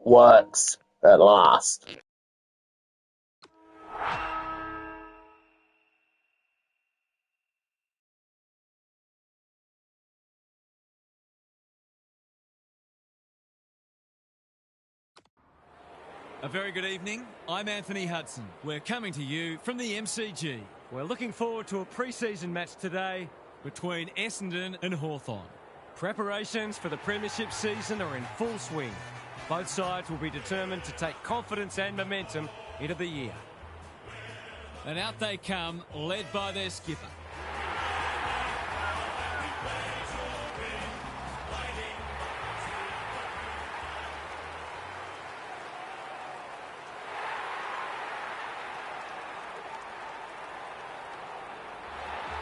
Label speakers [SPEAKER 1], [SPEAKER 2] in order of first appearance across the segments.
[SPEAKER 1] works at last.
[SPEAKER 2] A very good evening. I'm Anthony Hudson. We're coming to you from the MCG. We're looking forward to a pre-season match today between Essendon and Hawthorn. Preparations for the premiership season are in full swing. Both sides will be determined to take confidence and momentum into the year. And out they come, led by their skipper.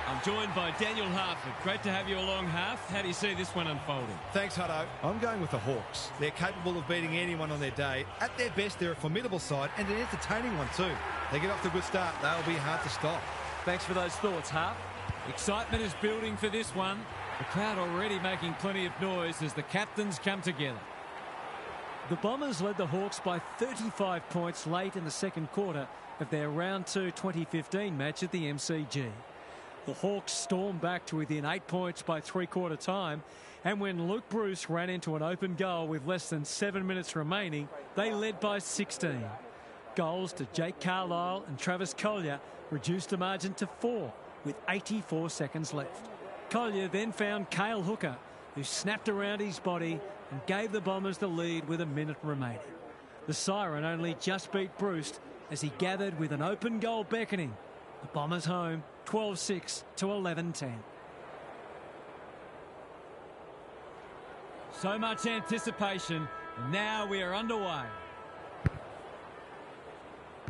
[SPEAKER 2] I'm joined by Daniel Harford. Great to have you along, Harf. How do you see this one unfolding?
[SPEAKER 3] Thanks, Hutto. I'm going with the Hawks. They're capable of beating anyone on their day. At their best, they're a formidable side and an entertaining one too. They get off to a good start. They'll be hard to stop.
[SPEAKER 2] Thanks for those thoughts, Harf. Excitement is building for this one. The crowd already making plenty of noise as the captains come together. The Bombers led the Hawks by 35 points late in the second quarter of their Round 2 2015 match at the MCG. The Hawks stormed back to within 8 points by three-quarter time, and when Luke Bruce ran into an open goal with less than 7 minutes remaining, they led by 16. Goals to Jake Carlisle and Travis Collier reduced the margin to 4 with 84 seconds left. Collier then found Cale Hooker, who snapped around his body and gave the Bombers the lead with a minute remaining. The Siren only just beat Bruce as he gathered with an open goal beckoning. The Bombers home 12-6 to 11-10. So much anticipation, and now we are underway.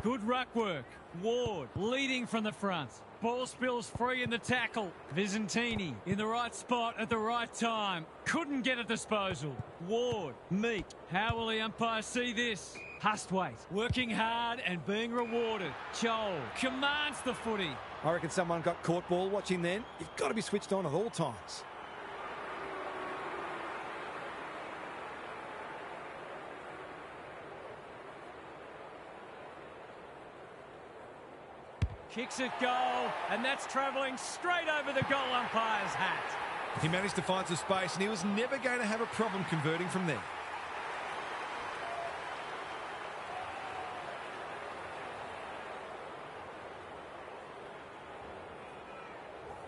[SPEAKER 2] Good ruck work. Ward leading from the front. Ball spills free in the tackle. Visentini in the right spot at the right time. Couldn't get a disposal. Ward, Meek. How will the umpire see this? Hustwaite working hard and being rewarded. Joel commands the footy.
[SPEAKER 3] I reckon someone got caught ball watching then. You've got to be switched on at all times.
[SPEAKER 2] Kicks it goal, and that's travelling straight over the goal umpire's hat.
[SPEAKER 3] He managed to find some space, and he was never going to have a problem converting from there.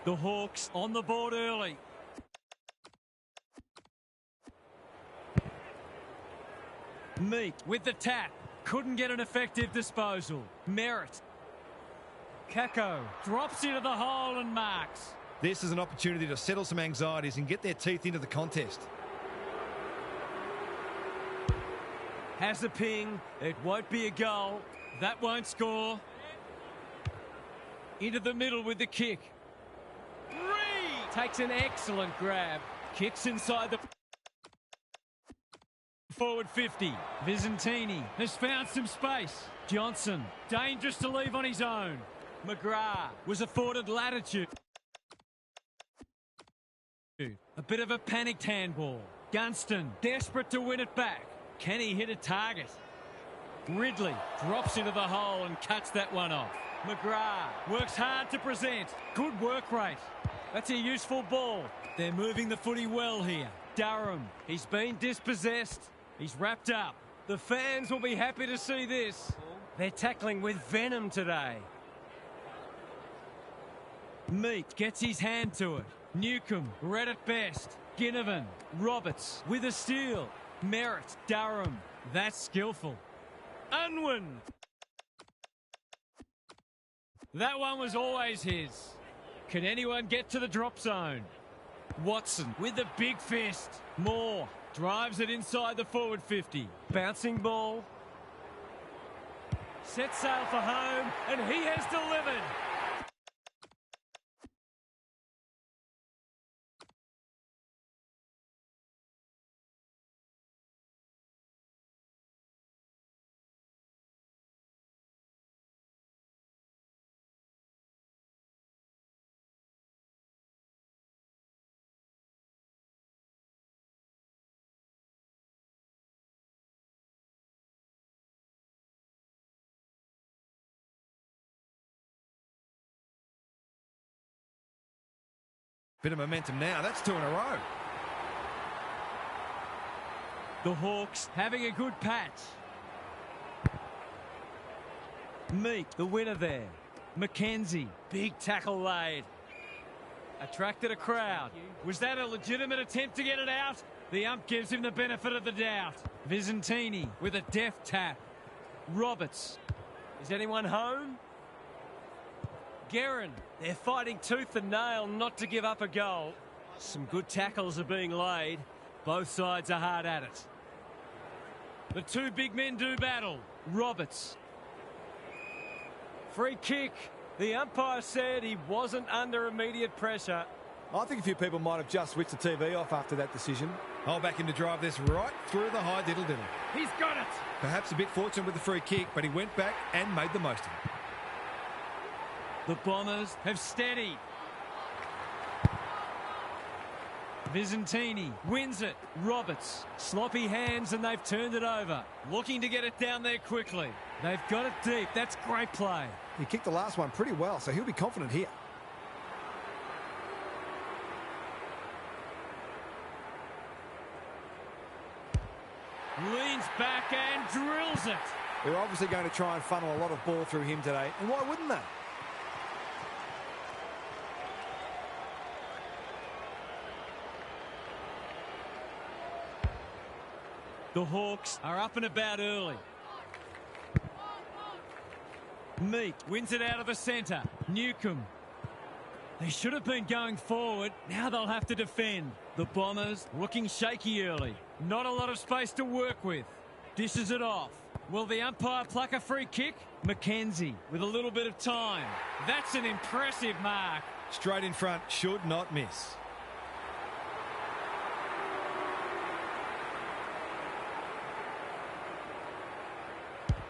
[SPEAKER 2] The Hawks on the board early. Meek with the tap. Couldn't get an effective disposal. Merritt. Kako drops into the hole and marks.
[SPEAKER 3] This is an opportunity to settle some anxieties and get their teeth into the contest.
[SPEAKER 2] Has a ping. It won't be a goal. That won't score. Into the middle with the kick. Takes an excellent grab. Kicks inside the forward 50. Visentini has found some space. Johnson, dangerous to leave on his own. McGrath was afforded latitude. A bit of a panicked handball. Gunston, desperate to win it back. Can he hit a target? Ridley drops into the hole and cuts that one off. McGrath works hard to present. Good work rate. That's a useful ball. They're moving the footy well here. Durham, he's been dispossessed. He's wrapped up. The fans will be happy to see this. They're tackling with venom today. Meek gets his hand to it. Newcomb, red at best. Ginnivan, Roberts with a steal. Merritt, Durham, that's skillful. Unwin. That one was always his. Can anyone get to the drop zone? Watson with the big fist. Moore drives it inside the forward 50. Bouncing ball. Set sail for home, and he has delivered.
[SPEAKER 3] Bit of momentum now. That's 2 in a row.
[SPEAKER 2] The Hawks having a good patch. Meek, the winner there. Mackenzie, big tackle laid. Attracted a crowd. Was that a legitimate attempt to get it out? The ump gives him the benefit of the doubt. Visentini with a deft tap. Roberts. Is anyone home? Guerin. They're fighting tooth and nail not to give up a goal. Some good tackles are being laid. Both sides are hard at it. The two big men do battle. Roberts. Free kick. The umpire said he wasn't under immediate pressure.
[SPEAKER 3] I think a few people might have just switched the TV off after that decision. I'll back him to drive this right through the high diddle-diddle.
[SPEAKER 2] He's got it.
[SPEAKER 3] Perhaps a bit fortunate with the free kick, but he went back and made the most of it.
[SPEAKER 2] The Bombers have steadied. Visentini wins it. Roberts. Sloppy hands and they've turned it over. Looking to get it down there quickly. They've got it deep. That's great play.
[SPEAKER 3] He kicked the last one pretty well, so he'll be confident here.
[SPEAKER 2] Leans back and drills it.
[SPEAKER 3] They're obviously going to try and funnel a lot of ball through him today, and why wouldn't they?
[SPEAKER 2] The Hawks are up and about early. Meek wins it out of the centre. Newcomb. They should have been going forward. Now they'll have to defend. The Bombers looking shaky early. Not a lot of space to work with. Dishes it off. Will the umpire pluck a free kick? Mackenzie with a little bit of time. That's an impressive mark.
[SPEAKER 3] Straight in front, should not miss.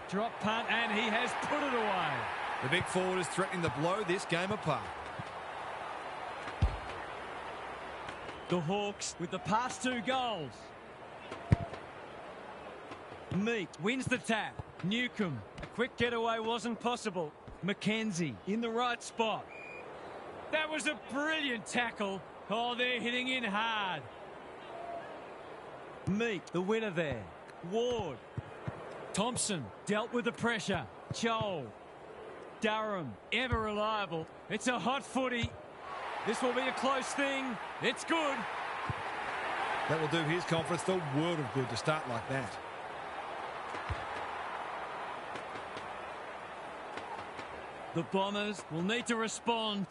[SPEAKER 2] Drop punt and he has put it away.
[SPEAKER 3] The big forward is threatening to blow this game apart.
[SPEAKER 2] The Hawks with the past 2 goals. Meek wins the tap. Newcomb. A quick getaway wasn't possible. Mackenzie in the right spot. That was a brilliant tackle. Oh, they're hitting in hard. Meek, the winner there. Ward. Thompson dealt with the pressure. Joel. Durham, ever reliable. It's a hot footy. This will be a close thing. It's good.
[SPEAKER 3] That will do his conference the world of good to start like that.
[SPEAKER 2] The Bombers will need to respond.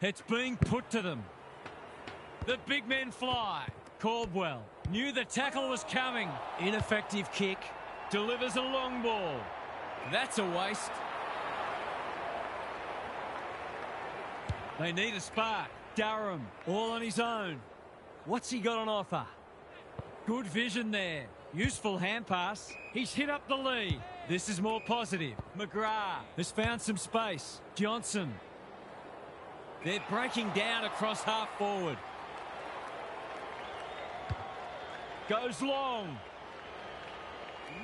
[SPEAKER 2] It's being put to them. The big men fly. Caldwell knew the tackle was coming. Ineffective kick. Delivers a long ball. That's a waste. They need a spark. Durham, all on his own. What's he got on offer? Good vision there. Useful hand pass. He's hit up the lead. This is more positive. McGrath has found some space. Johnson. They're breaking down across half forward. Goes long.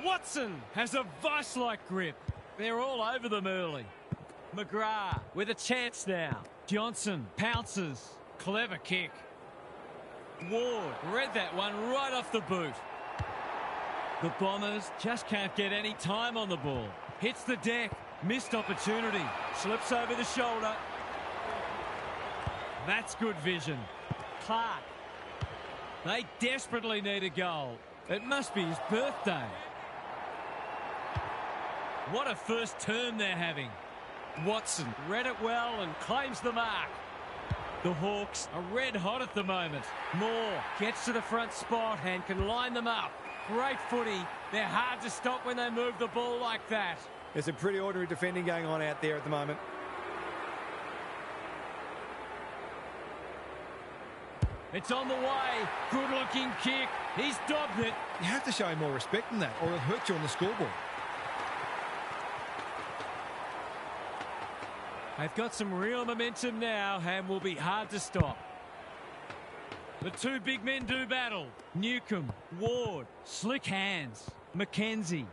[SPEAKER 2] Watson has a vice-like grip. They're all over them early. McGrath with a chance now. Johnson pounces. Clever kick. Ward read that one right off the boot. The Bombers just can't get any time on the ball. Hits the deck. Missed opportunity. Slips over the shoulder. That's good vision. Clark. They desperately need a goal. It must be his birthday. What a first term they're having. Watson read it well and claims the mark. The Hawks are red hot at the moment. Moore gets to the front spot and can line them up. Great footy. They're hard to stop when they move the ball like that.
[SPEAKER 3] There's some pretty ordinary defending going on out there at the moment.
[SPEAKER 2] It's on the way. Good-looking kick. He's dobbed it.
[SPEAKER 3] You have to show him more respect than that, or he'll hurt you on the scoreboard.
[SPEAKER 2] They've got some real momentum now and will be hard to stop. The two big men do battle. Newcombe, Ward, slick hands. Mackenzie.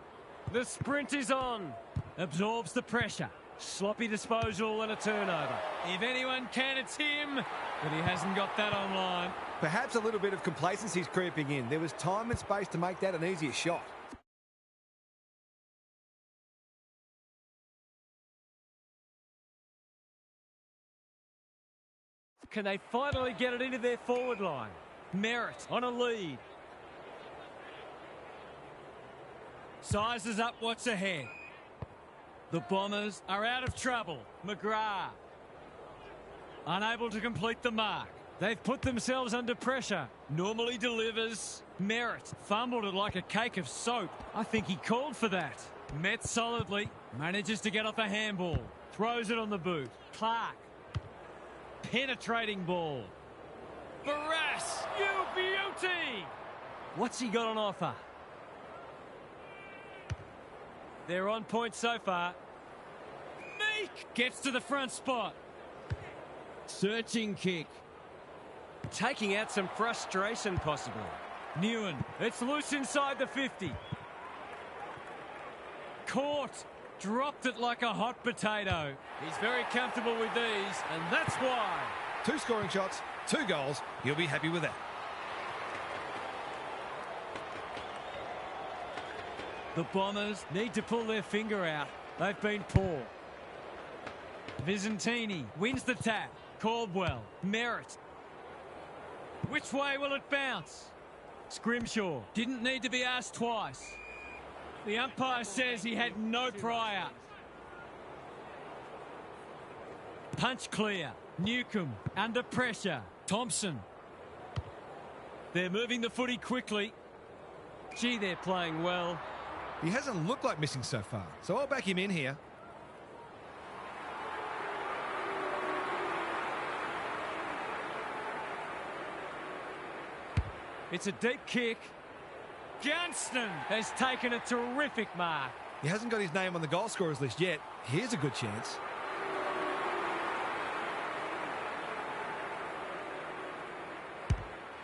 [SPEAKER 2] The sprint is on. Absorbs the pressure. Sloppy disposal and a turnover. If anyone can, it's him. But he hasn't got that online.
[SPEAKER 3] Perhaps a little bit of complacency is creeping in. There was time and space to make that an easier shot.
[SPEAKER 2] Can they finally get it into their forward line? Merritt on a lead. Sizes up what's ahead. The Bombers are out of trouble. McGrath. Unable to complete the mark. They've put themselves under pressure. Normally delivers. Merritt fumbled it like a cake of soap. I think he called for that. Met solidly. Manages to get off a handball. Throws it on the boot. Clark. Penetrating ball. Barras, you beauty! What's he got on offer? They're on point so far. Meek gets to the front spot. Searching kick. Taking out some frustration possibly. Newen, it's loose inside the 50. Caught. Dropped it like a hot potato. He's very comfortable with these, and that's why.
[SPEAKER 3] 2 scoring shots, 2 goals. You'll be happy with that.
[SPEAKER 2] The Bombers need to pull their finger out. They've been poor. Visentini wins the tap. Caldwell. Merritt. Which way will it bounce? Scrimshaw didn't need to be asked twice. The umpire says he had no prior. Punch clear. Newcombe under pressure. Thompson. They're moving the footy quickly. Gee, they're playing well.
[SPEAKER 3] He hasn't looked like missing so far, so I'll back him in here.
[SPEAKER 2] It's a deep kick. Johnston has taken a terrific mark.
[SPEAKER 3] He hasn't got his name on the goal scorers list yet. Here's a good chance.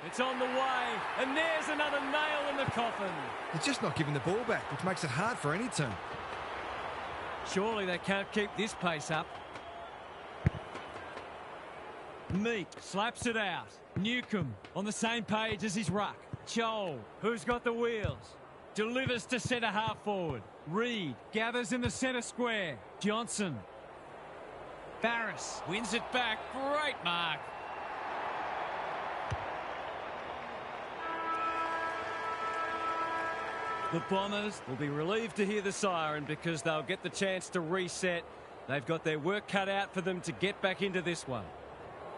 [SPEAKER 2] It's on the way, and there's another nail in the coffin.
[SPEAKER 3] They're just not giving the ball back, which makes it hard for any team.
[SPEAKER 2] Surely they can't keep this pace up. Meek slaps it out. Newcombe on the same page as his ruck. Chol, who's got the wheels, delivers to centre half forward. Reed gathers in the centre square. Johnson. Barras wins it back. Great mark. The Bombers will be relieved to hear the siren because they'll get the chance to reset. They've got their work cut out for them to get back into this one.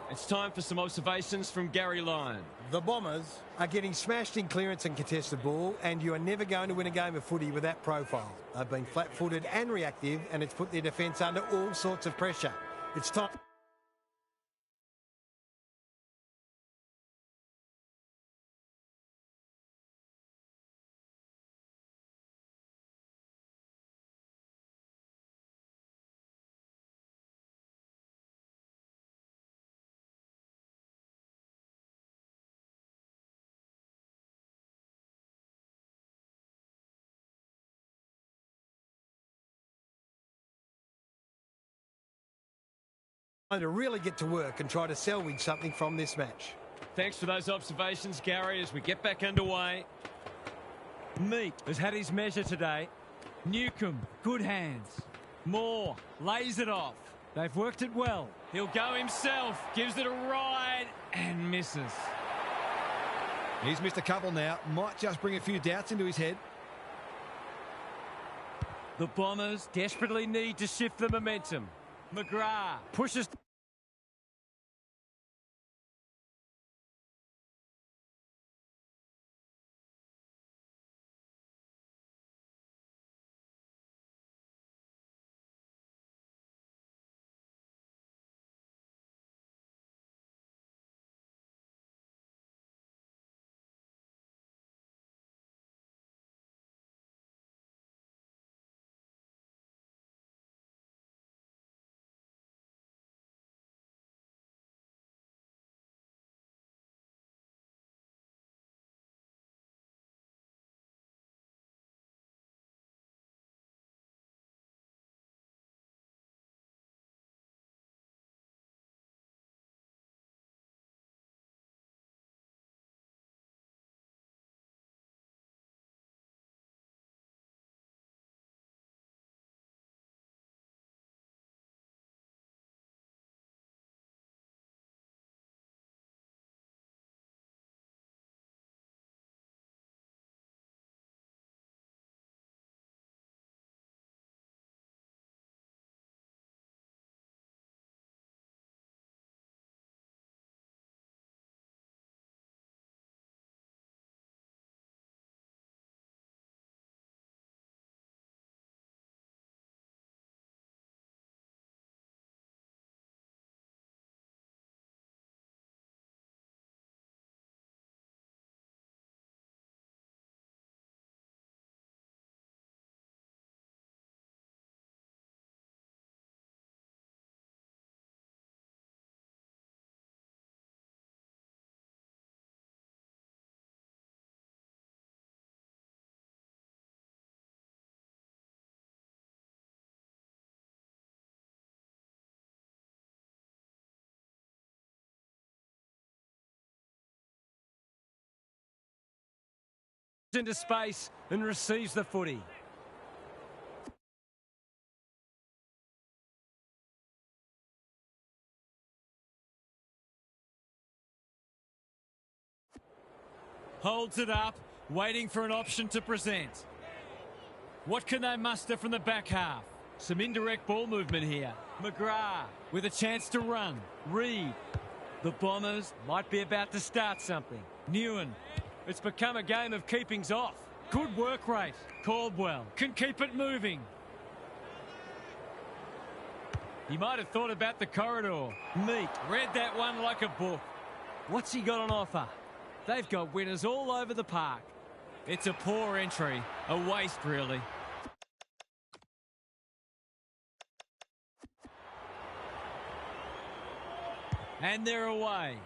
[SPEAKER 2] It's time for some observations from Gary Lyon.
[SPEAKER 4] The Bombers are getting smashed in clearance and contested ball, and you are never going to win a game of footy with that profile. They've been flat-footed and reactive, and it's put their defence under all sorts of pressure. It's time. To really get to work and try to salvage something from this match.
[SPEAKER 2] Thanks for those observations, Gary, as we get back underway. Meek has had his measure today. Newcombe, good hands. Moore lays it off. They've worked it well. He'll go himself, gives it a ride and misses.
[SPEAKER 3] He's missed a couple now. Might just bring a few doubts into his head.
[SPEAKER 2] The Bombers desperately need to shift the momentum. McGrath pushes into space and receives the footy. Holds it up, waiting for an option to present. What can they muster from the back half? Some indirect ball movement here. McGrath with a chance to run. Reed. The Bombers might be about to start something. Newen. It's become a game of keepings off. Good work rate. Caldwell can keep it moving. He might have thought about the corridor. Meek read that one like a book. What's he got on offer? They've got winners all over the park. It's a poor entry. A waste, really. And they're away.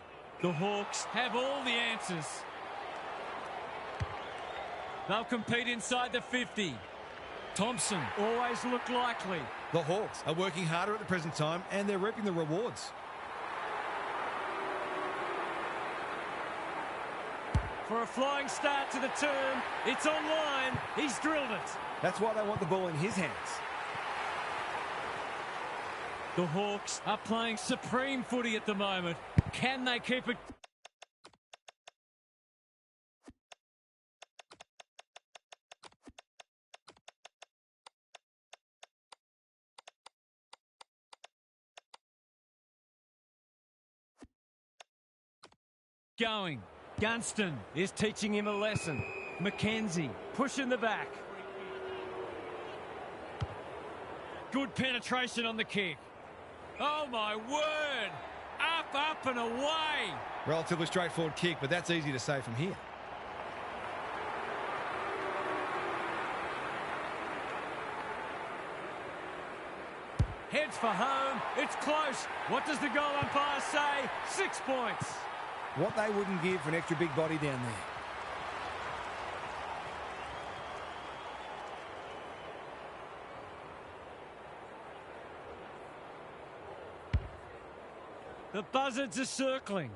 [SPEAKER 2] The Hawks have all the answers. They'll compete inside the 50. Thompson always looked likely.
[SPEAKER 3] The Hawks are working harder at the present time and they're reaping the rewards.
[SPEAKER 2] For a flying start to the term, it's online. He's drilled it.
[SPEAKER 3] That's why they want the ball in his hands.
[SPEAKER 2] The Hawks are playing supreme footy at the moment. Can they keep it? Going. Gunston is teaching him a lesson. McKenzie pushing the back. Good penetration on the kick. Oh, my word. Up, up and away.
[SPEAKER 3] Relatively straightforward kick, but that's easy to say from here.
[SPEAKER 2] Heads for home. It's close. What does the goal umpire say? 6 points.
[SPEAKER 3] What they wouldn't give for an extra big body down there.
[SPEAKER 2] The buzzards are circling.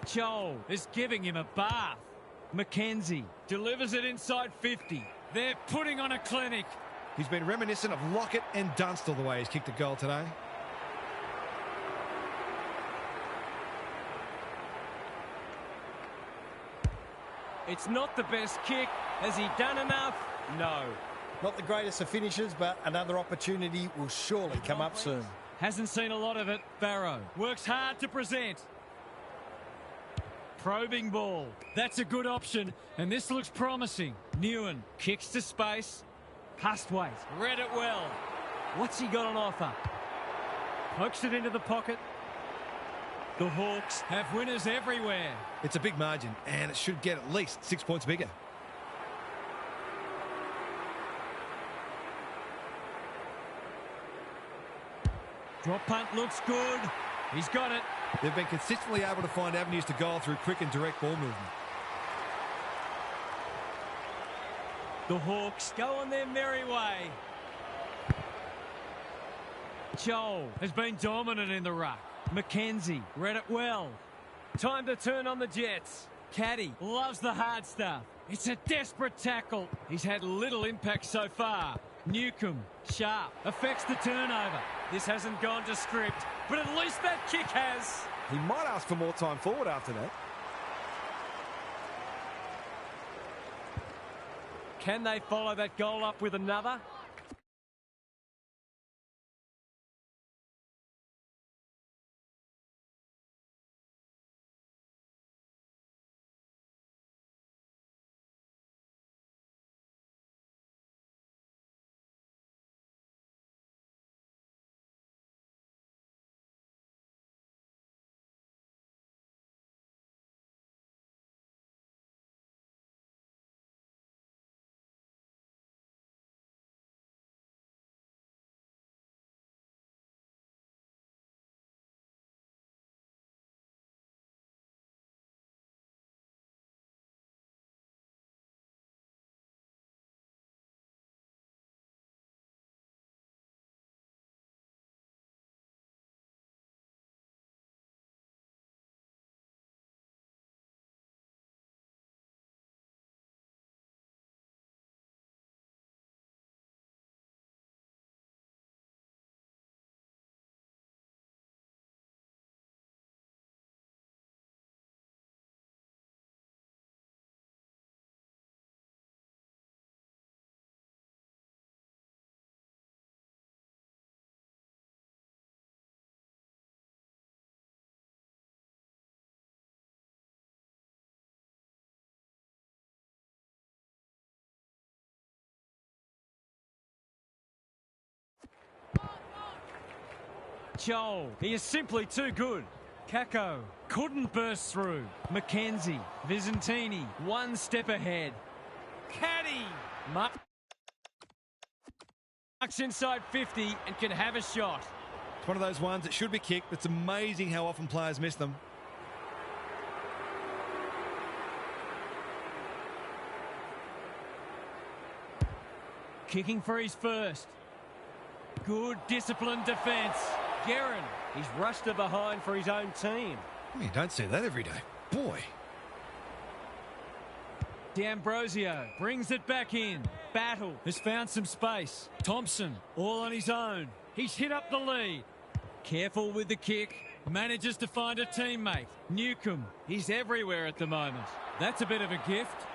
[SPEAKER 2] Joel is giving him a bath. McKenzie delivers it inside 50. They're putting on a clinic.
[SPEAKER 3] He's been reminiscent of Lockett and Dunstall the way he's kicked a goal today.
[SPEAKER 2] It's not the best kick. Has he done enough? No.
[SPEAKER 4] Not the greatest of finishes, but another opportunity will surely come up soon.
[SPEAKER 2] Hasn't seen a lot of it. Barrow works hard to present. Probing ball. That's a good option, and this looks promising. Newen kicks to space. Hustwaite read it well. What's he got on offer? Pokes it into the pocket. The Hawks have winners everywhere.
[SPEAKER 3] It's a big margin, and it should get at least 6 points bigger.
[SPEAKER 2] Drop punt looks good. He's got it.
[SPEAKER 3] They've been consistently able to find avenues to goal through quick and direct ball movement.
[SPEAKER 2] The Hawks go on their merry way. Joel has been dominant in the ruck. McKenzie read it well. Time to turn on the Jets. Caddy loves the hard stuff. It's a desperate tackle. He's had little impact so far. Newcomb, sharp, affects the turnover. This hasn't gone to script, but at least that kick has.
[SPEAKER 3] He might ask for more time forward after that.
[SPEAKER 2] Can they follow that goal up with another? Joel, he is simply too good. Kako couldn't burst through. Mackenzie, Visentini, one step ahead. Caddy, Marks inside 50 and can have a shot.
[SPEAKER 3] It's one of those ones that should be kicked. It's amazing how often players miss them.
[SPEAKER 2] Kicking for his first. Good disciplined defence. Guerin, he's rushed to behind for his own team.
[SPEAKER 3] You don't see that every day. Boy.
[SPEAKER 2] D'Ambrosio brings it back in. Battle has found some space. Thompson, all on his own. He's hit up the lead. Careful with the kick. Manages to find a teammate. Newcomb, he's everywhere at the moment. That's a bit of a gift.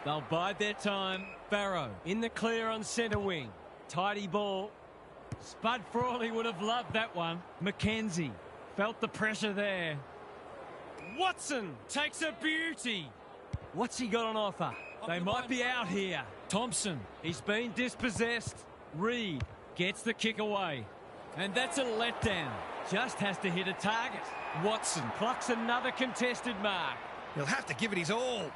[SPEAKER 2] They'll bide their time. Barrow in the clear on centre wing. Tidy ball. Spud Frawley would have loved that one. Mackenzie felt the pressure there. Watson takes a beauty. What's he got on offer? They might be out here. Thompson, he's been dispossessed. Reed gets the kick away. And that's a letdown. Just has to hit a target. Watson plucks another contested mark.
[SPEAKER 3] He'll have to give it his all.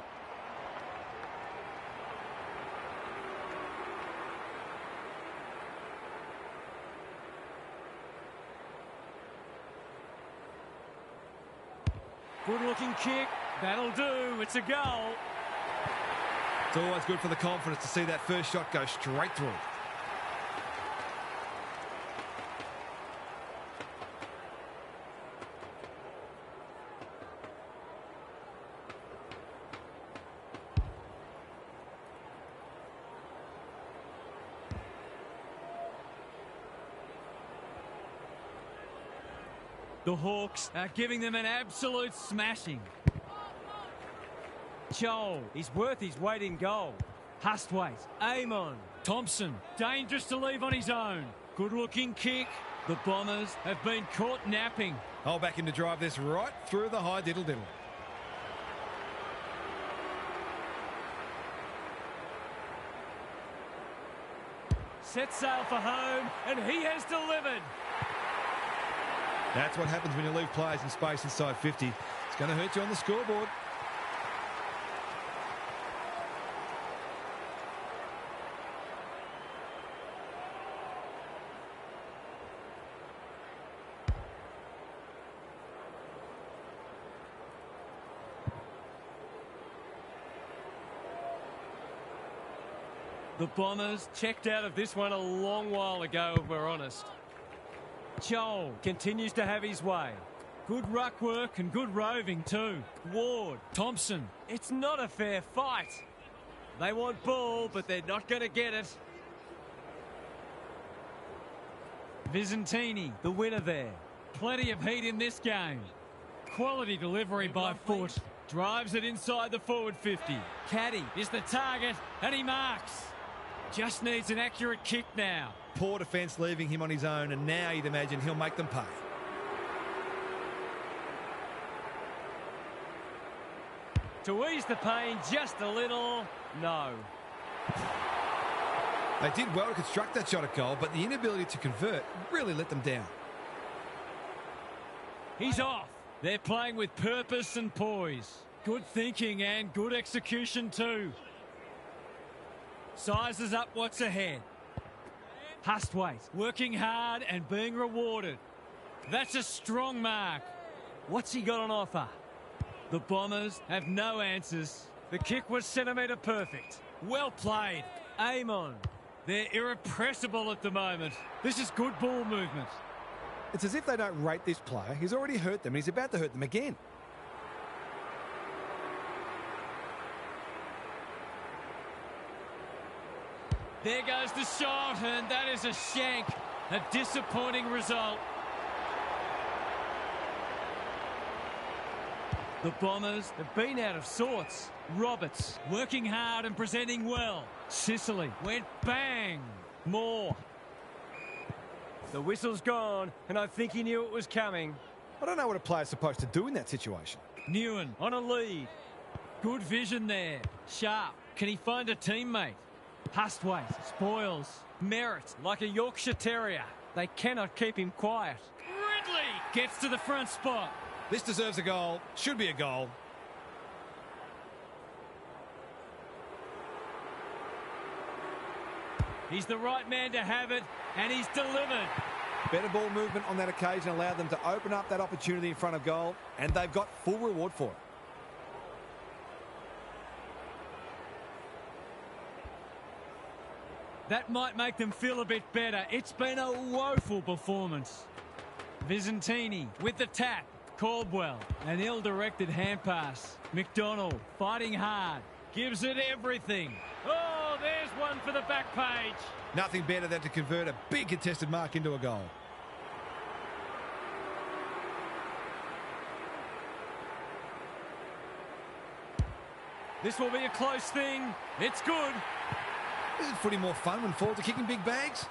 [SPEAKER 2] Good-looking kick. That'll do. It's a goal.
[SPEAKER 3] It's always good for the confidence to see that first shot go straight through.
[SPEAKER 2] The Hawks are giving them an absolute smashing. Joel, he's worth his weight in gold. Hustwaite, Amon, Thompson, dangerous to leave on his own. Good-looking kick. The Bombers have been caught napping.
[SPEAKER 3] I'll back him to drive this right through the high diddle-diddle.
[SPEAKER 2] Set sail for home, and he has delivered.
[SPEAKER 3] That's what happens when you leave players in space inside 50. It's going to hurt you on the scoreboard.
[SPEAKER 2] The Bombers checked out of this one a long while ago, if we're honest. Joel continues to have his way. Good ruck work and good roving too. Ward, Thompson. It's not a fair fight. They want ball, but they're not going to get it. Visentini, the winner there. Plenty of heat in this game. Quality delivery by foot. Drives it inside the forward 50. Caddy is the target, and he marks. Just needs an accurate kick now.
[SPEAKER 3] Poor defence leaving him on his own, and now you'd imagine he'll make them pay.
[SPEAKER 2] To ease the pain just a little, no.
[SPEAKER 3] They did well to construct that shot at goal, but the inability to convert really let them down.
[SPEAKER 2] He's off. They're playing with purpose and poise. Good thinking and good execution too. Sizes up what's ahead. Hustwaite working hard and being rewarded. That's a strong mark. What's he got on offer? The Bombers have no answers. The kick was centimetre perfect. Well played. Amon. They're irrepressible at the moment. This is good ball movement.
[SPEAKER 3] It's as if they don't rate this player. He's already hurt them and he's about to hurt them again.
[SPEAKER 2] There goes the shot, and that is a shank. A disappointing result. The Bombers have been out of sorts. Roberts working hard and presenting well. Sicily went bang. Moore. The whistle's gone, and I think he knew it was coming.
[SPEAKER 3] I don't know what a player's supposed to do in that situation.
[SPEAKER 2] Newen on a lead. Good vision there. Sharp. Can he find a teammate? Hustwaite spoils. Merritt like a Yorkshire Terrier. They cannot keep him quiet. Ridley gets to the front spot.
[SPEAKER 3] This deserves a goal. Should be a goal.
[SPEAKER 2] He's the right man to have it, and he's delivered.
[SPEAKER 3] Better ball movement on that occasion allowed them to open up that opportunity in front of goal, and they've got full reward for it.
[SPEAKER 2] That might make them feel a bit better. It's been a woeful performance. Vizentini with the tap. Caldwell, an ill-directed hand pass. McDonald fighting hard. Gives it everything. Oh, there's one for the back page.
[SPEAKER 3] Nothing better than to convert a big contested mark into a goal.
[SPEAKER 2] This will be a close thing. It's good.
[SPEAKER 3] Isn't footy more fun when forwards are kicking big bags?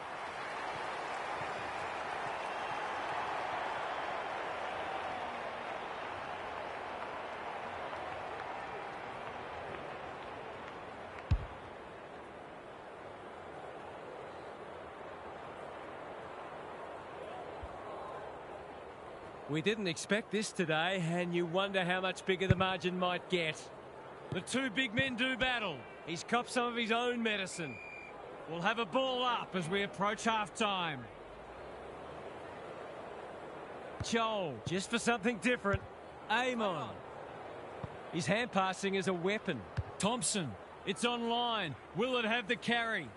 [SPEAKER 2] We didn't expect this today, and you wonder how much bigger the margin might get. The two big men do battle. He's copped some of his own medicine. We'll have a ball up as we approach half-time. Joel, just for something different. Amon. His hand passing is a weapon. Thompson, it's online. Will it have the carry?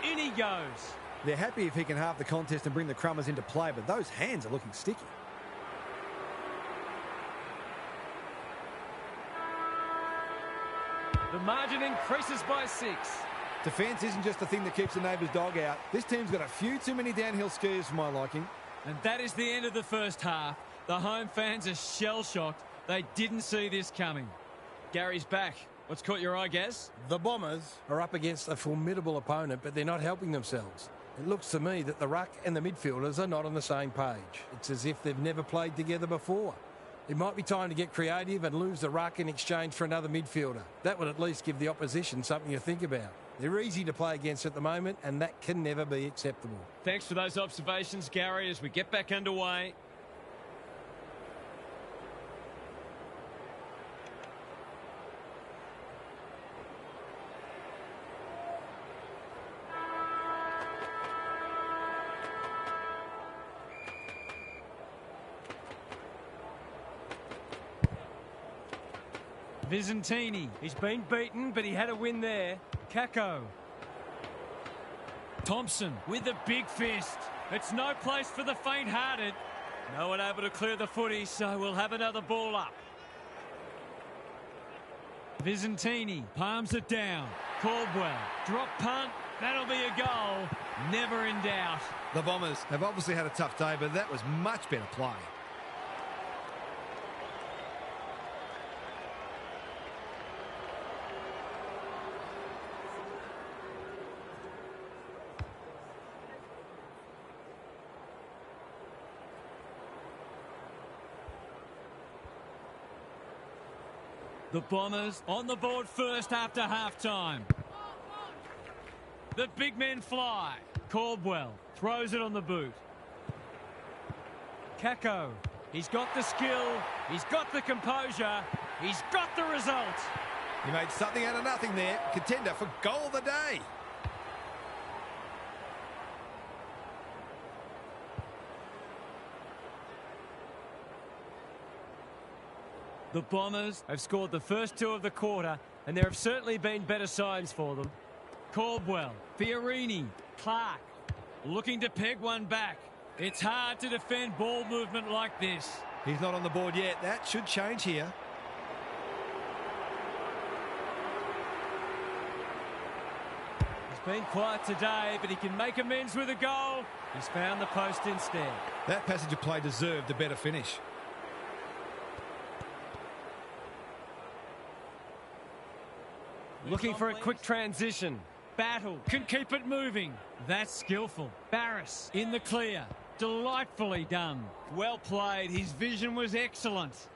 [SPEAKER 2] In he goes.
[SPEAKER 3] They're happy if he can halve the contest and bring the Crummers into play, but those hands are looking sticky.
[SPEAKER 2] The margin increases by 6.
[SPEAKER 3] Defence isn't just the thing that keeps the neighbour's dog out. This team's got a few too many downhill skiers for my liking.
[SPEAKER 2] And that is the end of the first half. The home fans are shell-shocked. They didn't see this coming. Gary's back. What's caught your eye, Gaz?
[SPEAKER 4] The Bombers are up against a formidable opponent, but they're not helping themselves. It looks to me that the ruck and the midfielders are not on the same page. It's as if they've never played together before. It might be time to get creative and lose the ruck in exchange for another midfielder. That would at least give the opposition something to think about. They're easy to play against at the moment, and that can never be acceptable.
[SPEAKER 2] Thanks for those observations, Gary, as we get back underway. Vizentini, he's been beaten, but he had a win there. Kako. Thompson with a big fist. It's no place for the faint-hearted. No one able to clear the footy, so we'll have another ball up. Vizentini palms it down. Caldwell, drop punt. That'll be a goal. Never in doubt.
[SPEAKER 3] The Bombers have obviously had a tough day, but that was much better play.
[SPEAKER 2] The Bombers on the board first after half-time. The big men fly. Caldwell throws it on the boot. Kako, he's got the skill, he's got the composure, he's got the result.
[SPEAKER 3] He made something out of nothing there. Contender for goal of the day.
[SPEAKER 2] The Bombers have scored the first 2 of the quarter, and there have certainly been better signs for them. Caldwell, Fiorini, Clark, looking to peg one back. It's hard to defend ball movement like this.
[SPEAKER 3] He's not on the board yet. That should change here.
[SPEAKER 2] He's been quiet today, but he can make amends with a goal. He's found the post instead.
[SPEAKER 3] That passage of play deserved a better finish.
[SPEAKER 2] Looking for a quick transition. Battle can keep it moving. That's skillful. Barris in the clear. Delightfully done. Well played. His vision was excellent.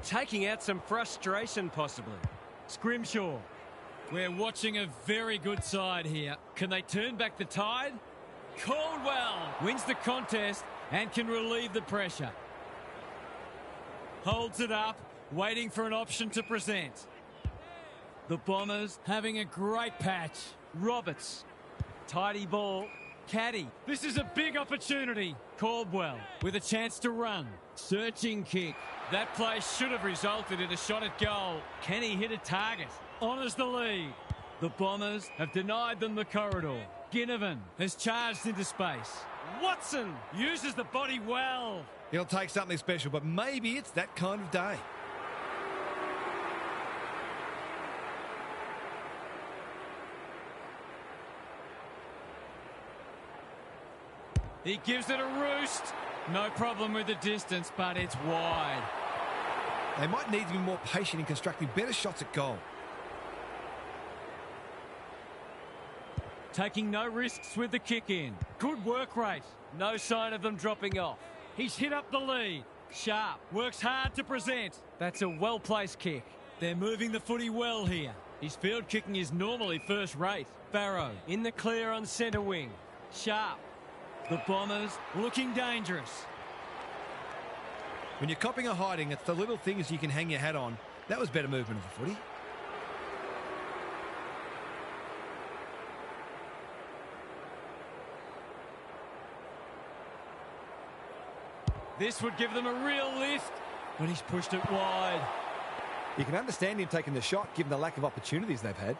[SPEAKER 2] Taking out some frustration possibly. Scrimshaw. We're watching a very good side here. Can they turn back the tide? Caldwell wins the contest and can relieve the pressure. Holds it up, waiting for an option to present. The Bombers having a great patch. Roberts, tidy ball. Caddy, this is a big opportunity. Caldwell with a chance to run. Searching kick. That play should have resulted in a shot at goal. Can he hit a target? Honours the lead. The Bombers have denied them the corridor. Ginnivan has charged into space. Watson uses the body well.
[SPEAKER 3] It'll take something special, but maybe it's that kind of day.
[SPEAKER 2] He gives it a roost. No problem with the distance, but it's wide.
[SPEAKER 3] They might need to be more patient in constructing better shots at goal.
[SPEAKER 2] Taking no risks with the kick in. Good work rate. No sign of them dropping off. He's hit up the lead. Sharp works hard to present. That's a well-placed kick. They're moving the footy well here. His field kicking is normally first rate. Barrow in the clear on centre wing. Sharp. The Bombers looking dangerous.
[SPEAKER 3] When you're copping a hiding, it's the little things you can hang your hat on. That was better movement of the footy.
[SPEAKER 2] This would give them a real lift, but he's pushed it wide.
[SPEAKER 3] You can understand him taking the shot, given the lack of opportunities they've had.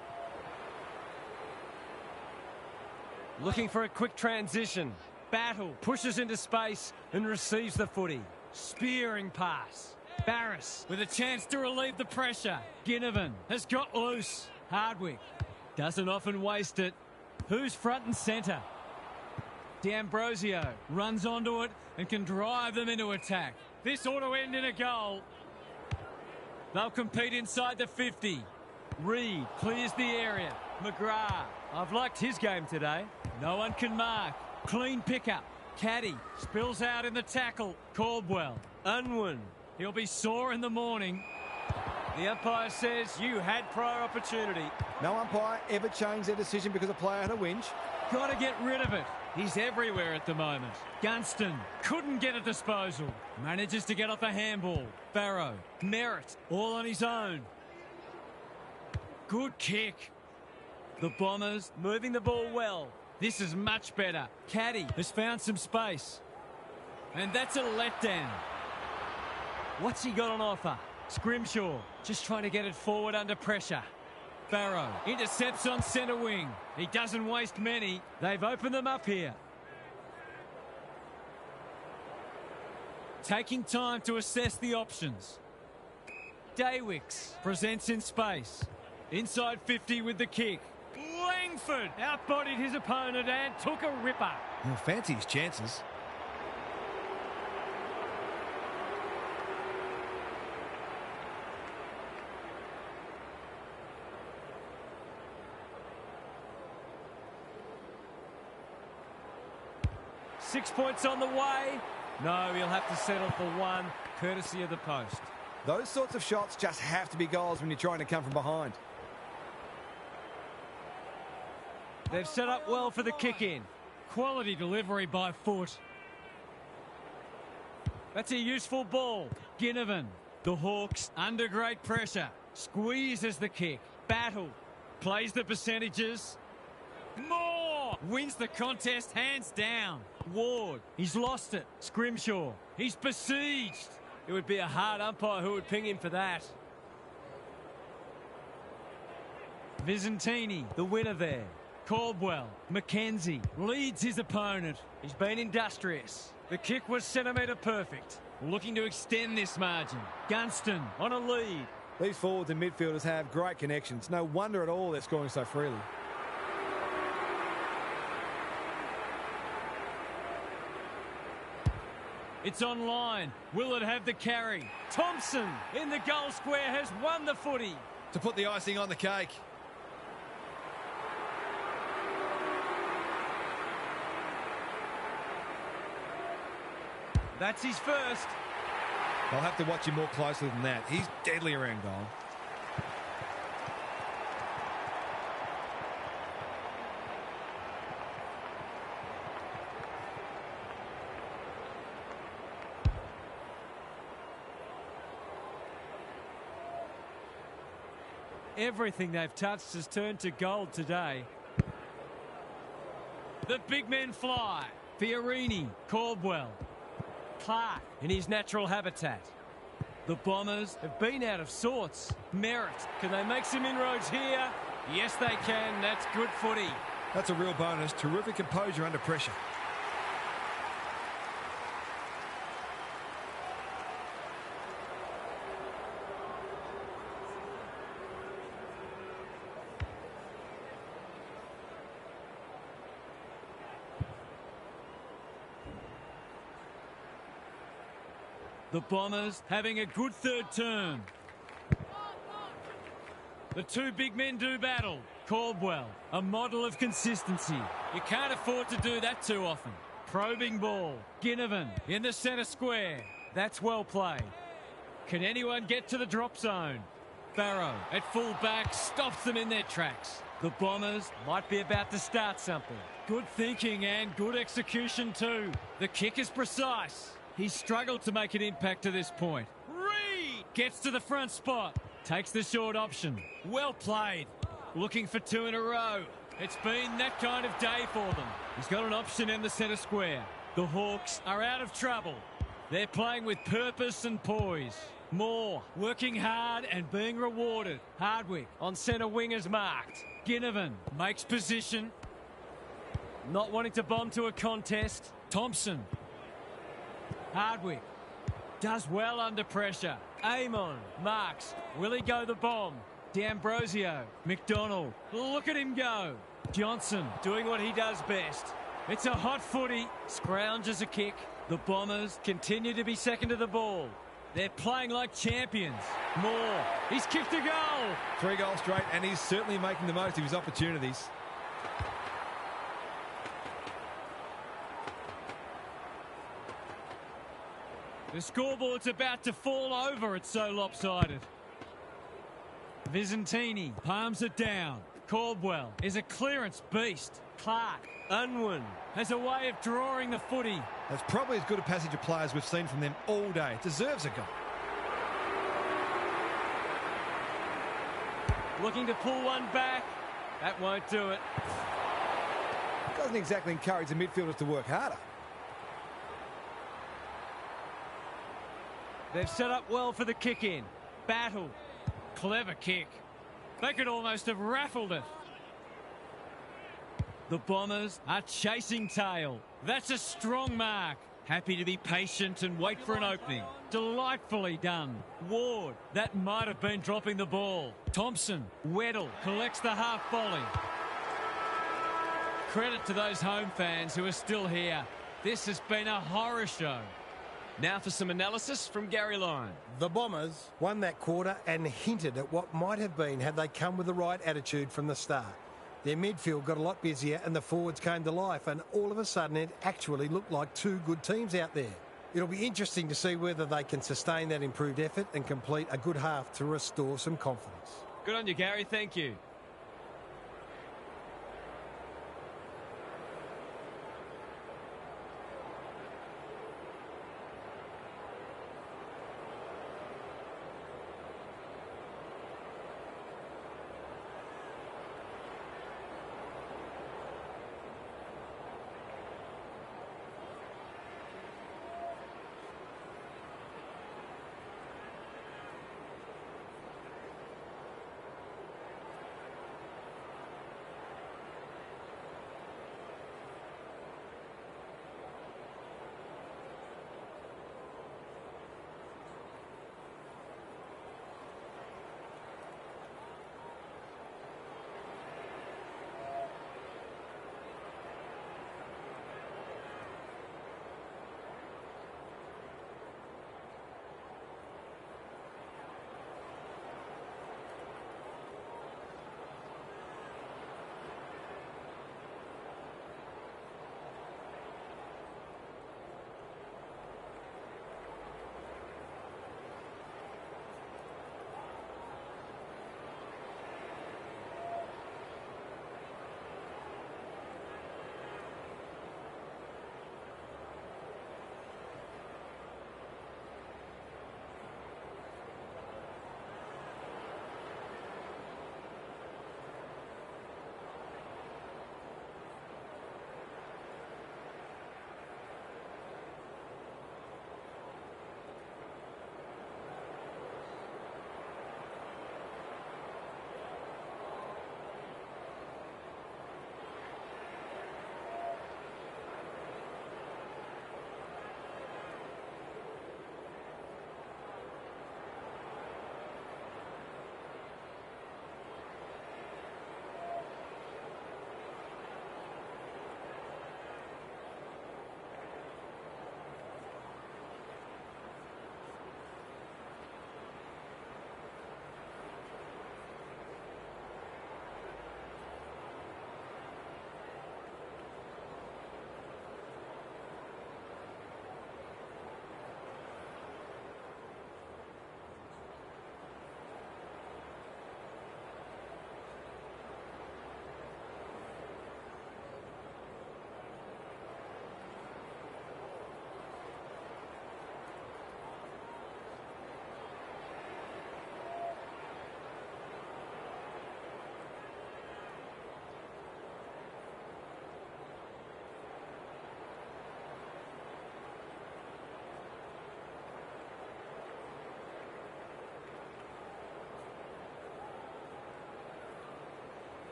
[SPEAKER 2] Looking for a quick transition. Battle pushes into space and receives the footy. Spearing pass. Barris with a chance to relieve the pressure. Ginnivan has got loose. Hardwick doesn't often waste it. Who's front and centre? D'Ambrosio runs onto it and can drive them into attack. This ought to end in a goal. They'll compete inside the 50. Reed clears the area. McGrath. I've liked his game today. No one can mark. Clean pickup. Caddy spills out in the tackle. Caldwell. Unwin. He'll be sore in the morning. The umpire says you had prior opportunity.
[SPEAKER 3] No umpire ever changed their decision because a player had a whinge.
[SPEAKER 2] Got to get rid of it. He's everywhere at the moment. Gunston couldn't get a disposal. Manages to get off a handball. Barrow. Merritt all on his own. Good kick. The Bombers moving the ball well. This is much better. Caddy has found some space. And that's a letdown. What's he got on offer? Scrimshaw just trying to get it forward under pressure. Barrow intercepts on centre wing. He doesn't waste many. They've opened them up here. Taking time to assess the options. Daywicks presents in space. Inside 50 with the kick. Langford outbodied his opponent and took a ripper.
[SPEAKER 3] He'll fancy his chances.
[SPEAKER 2] .6 points on the way. No, he'll have to settle for one, courtesy of the post.
[SPEAKER 3] Those sorts of shots just have to be goals when you're trying to come from behind.
[SPEAKER 2] They've set up well for the kick-in. Quality delivery by foot. That's a useful ball. Ginnivan. The Hawks under great pressure. Squeezes the kick. Battle. Plays the percentages. Moore wins the contest hands down. Ward. He's lost it. Scrimshaw. He's besieged. It would be a hard umpire who would ping him for that. Visentini, the winner there. Caldwell, Mackenzie leads his opponent. He's been industrious. The kick was centimetre perfect. Looking to extend this margin. Gunston on a lead.
[SPEAKER 3] These forwards and midfielders have great connections. No wonder at all they're scoring so freely.
[SPEAKER 2] It's online. Will it have the carry? Thompson in the goal square has won the footy.
[SPEAKER 3] To put the icing on the cake.
[SPEAKER 2] That's his first.
[SPEAKER 3] I'll have to watch him more closely than that. He's deadly around goal.
[SPEAKER 2] Everything they've touched has turned to gold today. The big men fly. Fiorini, Caldwell, Clark in his natural habitat. The Bombers have been out of sorts. Merritt, can they make some inroads here? Yes, they can. That's good footy.
[SPEAKER 3] That's a real bonus. Terrific composure under pressure.
[SPEAKER 2] The Bombers having a good third term. The two big men do battle. Caldwell, a model of consistency. You can't afford to do that too often. Probing ball. Ginnivan in the centre square. That's well played. Can anyone get to the drop zone? Barrow at full back stops them in their tracks. The Bombers might be about to start something. Good thinking and good execution too. The kick is precise. He's struggled to make an impact to this point. Reed gets to the front spot. Takes the short option. Well played. Looking for two in a row. It's been that kind of day for them. He's got an option in the centre square. The Hawks are out of trouble. They're playing with purpose and poise. Moore working hard and being rewarded. Hardwick on centre wing is marked. Ginnivan makes position. Not wanting to bomb to a contest. Thompson. Hardwick does well under pressure. Amon marks. Will he go the bomb? D'Ambrosio. McDonald. Look at him go. Johnson doing what he does best. It's a hot footy. Scrounges a kick. The Bombers continue to be second to the ball. They're playing like champions. Moore. He's kicked a goal.
[SPEAKER 3] 3 goals straight, and he's certainly making the most of his opportunities.
[SPEAKER 2] The scoreboard's about to fall over. It's so lopsided. Vizentini palms it down. Caldwell is a clearance beast. Clark, Unwin has a way of drawing the footy.
[SPEAKER 3] That's probably as good a passage of play as we've seen from them all day. Deserves a goal.
[SPEAKER 2] Looking to pull one back. That won't do it.
[SPEAKER 3] Doesn't exactly encourage the midfielders to work harder.
[SPEAKER 2] They've set up well for the kick-in. Battle. Clever kick. They could almost have raffled it. The Bombers are chasing tail. That's a strong mark. Happy to be patient and wait for an opening. Delightfully done. Ward, that might have been dropping the ball. Thompson, Weddle collects the half volley. Credit to those home fans who are still here. This has been a horror show. Now for some analysis from Gary Lyon.
[SPEAKER 4] The Bombers won that quarter and hinted at what might have been had they come with the right attitude from the start. Their midfield got a lot busier and the forwards came to life, and all of a sudden it actually looked like two good teams out there. It'll be interesting to see whether they can sustain that improved effort and complete a good half to restore some confidence.
[SPEAKER 2] Good on you, Gary. Thank you.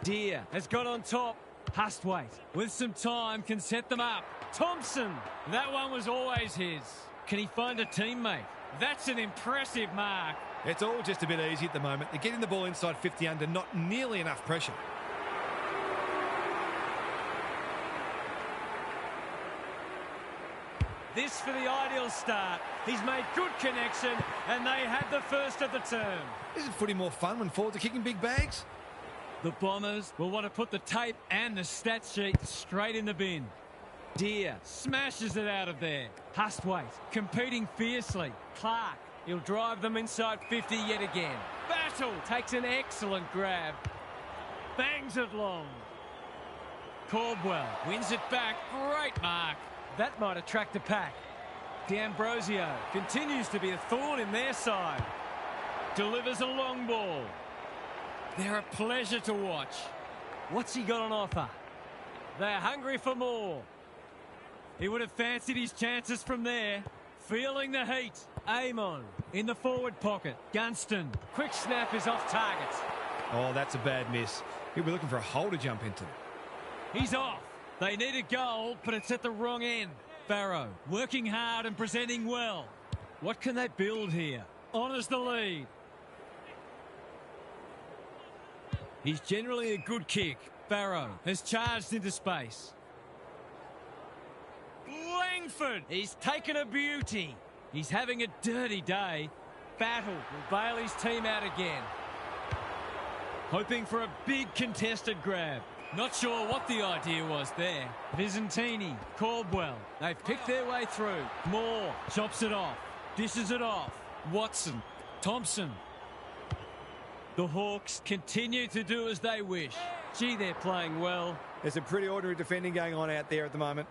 [SPEAKER 2] Deer has got on top. Hustwaite, with some time, can set them up. Thompson, that one was always his. Can he find a teammate? That's an impressive mark.
[SPEAKER 3] It's all just a bit easy at the moment. They're getting the ball inside 50 under, not nearly enough pressure.
[SPEAKER 2] This for the ideal start. He's made good connection, and they had the first of the term.
[SPEAKER 3] Isn't footy more fun when forwards are kicking big bags?
[SPEAKER 2] The Bombers will want to put the tape and the stat sheet straight in the bin. Deer smashes it out of there. Hustwaite competing fiercely. Clark, he'll drive them inside 50 yet again. Battle takes an excellent grab. Bangs it long. Caldwell wins it back. Great mark. That might attract the pack. D'Ambrosio continues to be a thorn in their side. Delivers a long ball. They're a pleasure to watch. What's he got on offer? They're hungry for more. He would have fancied his chances from there. Feeling the heat. Amon in the forward pocket. Gunston. Quick snap is off target.
[SPEAKER 3] Oh, that's a bad miss. He'll be looking for a hole to jump into.
[SPEAKER 2] He's off. They need a goal, but it's at the wrong end. Barrow working hard and presenting well. What can they build here? Honours the lead. He's generally a good kick. Barrow has charged into space. Langford, he's taken a beauty. He's having a dirty day. Battle will bail his team out again. Hoping for a big contested grab. Not sure what the idea was there. Visentini, Caldwell, they've picked their way through. Moore chops it off, dishes it off. Watson, Thompson. The Hawks continue to do as they wish. Gee, they're playing well.
[SPEAKER 3] There's some pretty ordinary defending going on out there at the moment.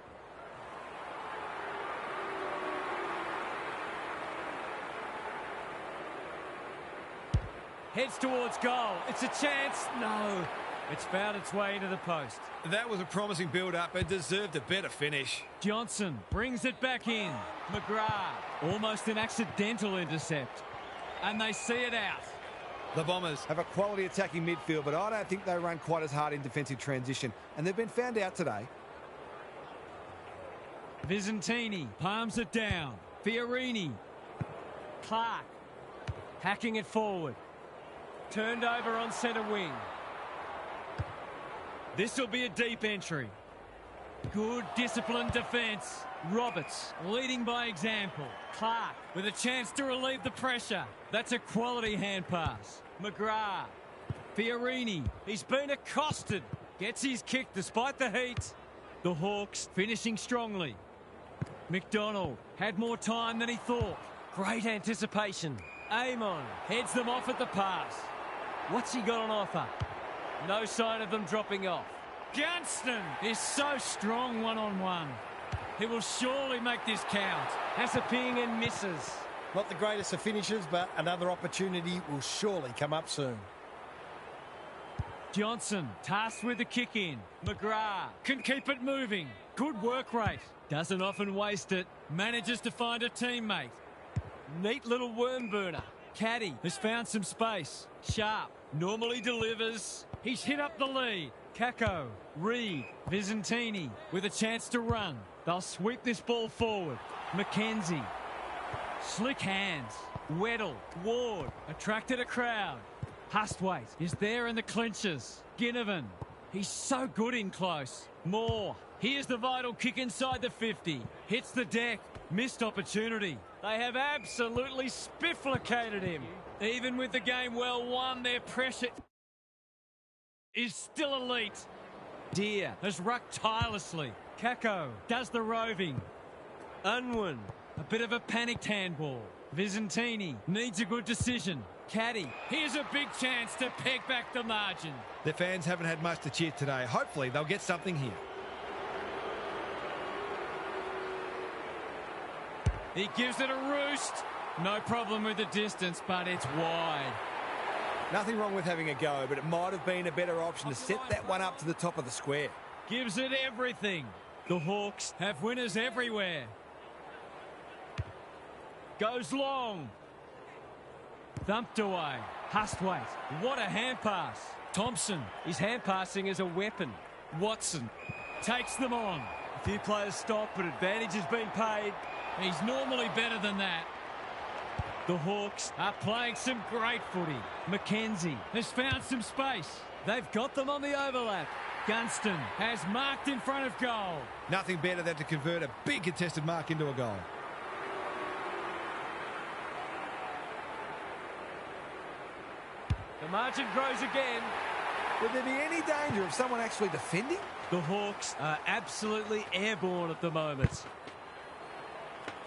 [SPEAKER 2] Heads towards goal. It's a chance. No. It's found its way into the post.
[SPEAKER 3] That was a promising build-up and deserved a better finish.
[SPEAKER 2] Johnson brings it back in. McGrath, almost an accidental intercept. And they see it out.
[SPEAKER 3] The Bombers have a quality attacking midfield, but I don't think they run quite as hard in defensive transition, and they've been found out today.
[SPEAKER 2] Visentini palms it down. Fiorini. Clark hacking it forward. Turned over on centre wing. This will be a deep entry. Good disciplined defence. Roberts leading by example. Clark with a chance to relieve the pressure. That's a quality hand pass. McGrath. Fiorini. He's been accosted. Gets his kick despite the heat. The Hawks finishing strongly. McDonald had more time than he thought. Great anticipation. Amon heads them off at the pass. What's he got on offer? No sign of them dropping off. Gunston is so strong one-on-one. He will surely make this count. Has a ping and misses.
[SPEAKER 4] Not the greatest of finishes, but another opportunity will surely come up soon.
[SPEAKER 2] Johnson tasked with the kick in. McGrath can keep it moving. Good work rate. Doesn't often waste it. Manages to find a teammate. Neat little worm burner. Caddy has found some space. Sharp normally delivers. He's hit up the lead. Kako, Reed, Visentini with a chance to run. They'll sweep this ball forward. McKenzie. Slick hands. Weddle. Ward attracted a crowd. Hustwaite is there in the clinches. Ginnivan. He's so good in close. Moore. Here's the vital kick inside the 50. Hits the deck. Missed opportunity. They have absolutely spifflicated him. Even with the game well won, their pressure is still elite. Deer has rucked tirelessly. Kako does the roving. Unwin, a bit of a panicked handball. Visentini needs a good decision. Caddy, here's a big chance to peg back the margin.
[SPEAKER 3] The fans haven't had much to cheer today. Hopefully they'll get something here.
[SPEAKER 2] He gives it a roost. No problem with the distance, but it's wide.
[SPEAKER 3] Nothing wrong with having a go, but it might have been a better option to set that one up to the top of the square.
[SPEAKER 2] Gives it everything. The Hawks have winners everywhere. Goes long. Thumped away. Hustwaite. What a hand pass. Thompson, his hand passing is a weapon. Watson takes them on. A few players stop, but advantage has been paid. He's normally better than that. The Hawks are playing some great footy. Mackenzie has found some space. They've got them on the overlap. Gunston has marked in front of goal.
[SPEAKER 3] Nothing better than to convert a big contested mark into a goal.
[SPEAKER 2] The margin grows again.
[SPEAKER 4] Would there be any danger of someone actually defending?
[SPEAKER 2] The Hawks are absolutely airborne at the moment.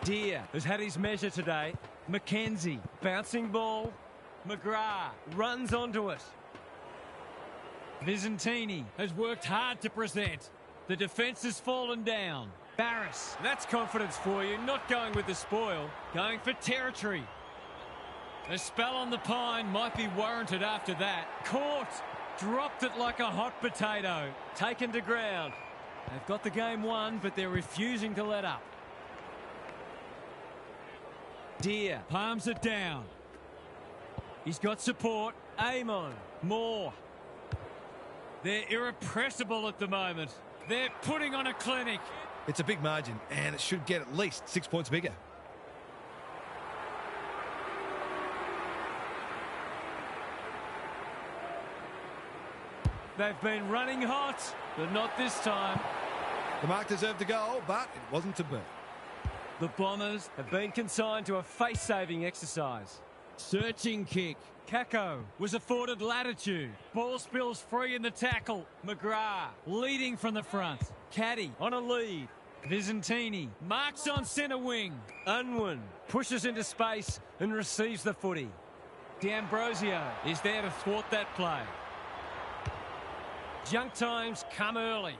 [SPEAKER 2] Deere has had his measure today. Mackenzie, bouncing ball. McGrath runs onto it. Visentini has worked hard to present. The defence has fallen down. Barris, that's confidence for you, not going with the spoil, going for territory. A spell on the pine might be warranted after that. Caught, dropped it like a hot potato, taken to ground. They've got the game won, but they're refusing to let up. Deere palms it down. He's got support. Amon, Moore. They're irrepressible at the moment. They're putting on a clinic.
[SPEAKER 3] It's a big margin, and it should get at least 6 points bigger.
[SPEAKER 2] They've been running hot, but not this time.
[SPEAKER 3] The mark deserved a goal, but it wasn't to be.
[SPEAKER 2] The Bombers have been consigned to a face-saving exercise. Searching kick. Kako was afforded latitude. Ball spills free in the tackle. McGrath leading from the front. Caddy on a lead. Visentini marks on centre wing. Unwin pushes into space and receives the footy. D'Ambrosio is there to thwart that play. Junk times come early.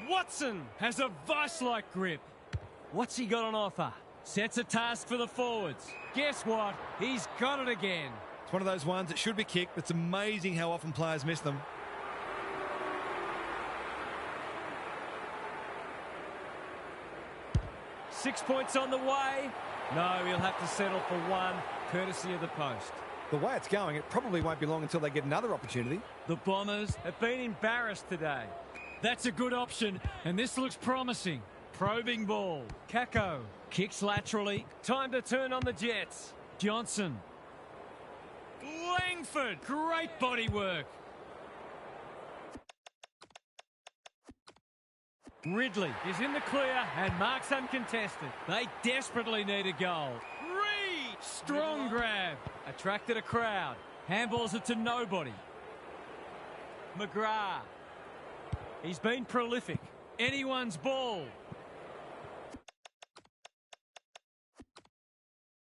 [SPEAKER 2] Watson has a vice-like grip. What's he got on offer? Sets a task for the forwards. Guess what? He's got it again.
[SPEAKER 3] It's one of those ones that should be kicked. It's amazing how often players miss them.
[SPEAKER 2] .6 points on the way. No, he'll have to settle for one, courtesy of the post.
[SPEAKER 3] The way it's going, it probably won't be long until they get another opportunity.
[SPEAKER 2] The Bombers have been embarrassed today. That's a good option, and this looks promising. Probing ball. Kako kicks laterally. Time to turn on the Jets. Johnson. Langford. Great body work. Ridley is in the clear and marks uncontested. They desperately need a goal. Reed. Strong grab. Attracted a crowd. Handballs it to nobody. McGrath. He's been prolific. Anyone's ball.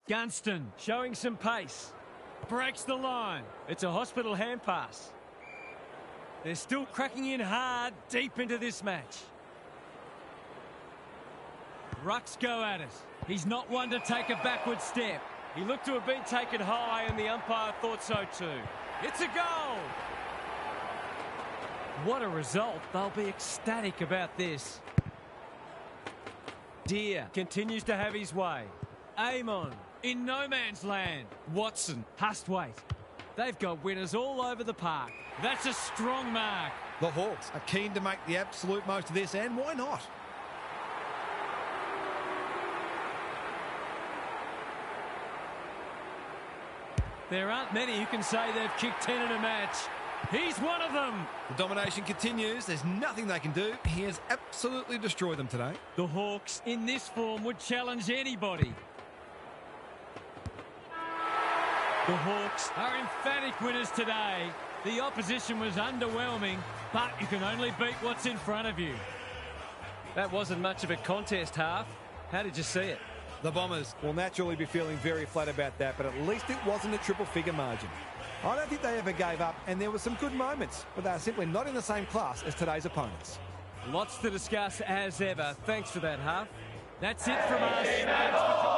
[SPEAKER 2] Gunston showing some pace. Breaks the line. It's a hospital hand pass. They're still cracking in hard deep into this match. Rucks go at it. He's not one to take a backward step. He looked to have been taken high and the umpire thought so too. It's a goal. What a result. They'll be ecstatic about this. Deere continues to have his way. Amon in no man's land. Watson, Hustwaite. They've got winners all over the park. That's a strong mark.
[SPEAKER 3] The Hawks are keen to make the absolute most of this, and why not?
[SPEAKER 2] There aren't many who can say they've kicked 10 in a match. He's one of them.
[SPEAKER 3] The domination continues. There's nothing they can do. He has absolutely destroyed them today.
[SPEAKER 2] The Hawks, in this form, would challenge anybody. The Hawks are emphatic winners today. The opposition was underwhelming, but you can only beat what's in front of you. That wasn't much of a contest half. How did you see it?
[SPEAKER 3] The Bombers will naturally be feeling very flat about that, but at least it wasn't a triple-figure margin. I don't think they ever gave up, and there were some good moments, but they are simply not in the same class as today's opponents.
[SPEAKER 2] Lots to discuss as ever. Thanks for that, Half. That's it from us.